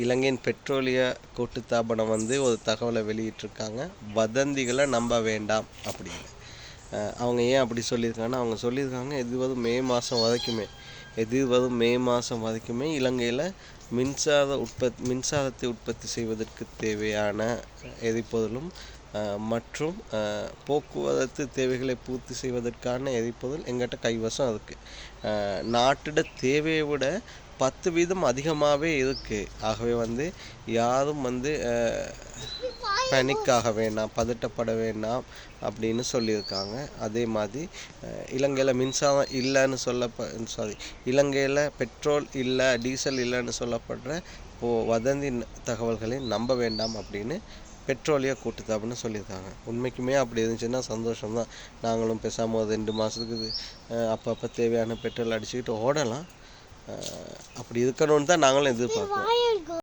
இலங்கையின் பெட்ரோலிய கூட்டுத்தாபனம் ஒரு தகவலை வெளியிட்டிருக்காங்க, வதந்திகளை நம்ப வேண்டாம் அப்படின்னு. அவங்க ஏன் அப்படி சொல்லியிருக்காங்கன்னா, அவங்க சொல்லியிருக்காங்க எதிர்வரும் மே மாதம் வரைக்குமே இலங்கையில் மின்சாரத்தை உற்பத்தி செய்வதற்கு தேவையான எரிபொருளும் மற்றும் போக்குவரத்து தேவைகளை பூர்த்தி செய்வதற்கான எரிபொருள் எங்கிட்ட கைவசம் இருக்குது. நாட்டோட தேவையை விட 10% அதிகமாகவே இருக்குது. ஆகவே யாரும் பேனிக்காக வேண்டாம், பதட்டப்பட வேண்டாம் அப்படின்னு சொல்லியிருக்காங்க. அதே மாதிரி இலங்கையில் மின்சாரம் இல்லைன்னு இலங்கையில் பெட்ரோல் இல்லை, டீசல் இல்லைன்னு சொல்லப்படுற வதந்தி தகவல்களை நம்ப வேண்டாம் அப்படின்னு பெட்ரோலிய கூட்டுத்தாபனம் சொல்லியிருக்காங்க. உண்மைக்குமே அப்படி இருந்துச்சுன்னா சந்தோஷம்தான். நாங்களும் பேசாமல் ஒரு 2 மாதத்துக்கு அப்பப்போ தேவையான பெட்ரோல் அடிச்சுக்கிட்டு ஓடலாம். அப்படி இருக்கணும்னு தான் நாங்களும் எதிர்பார்க்குறோம்.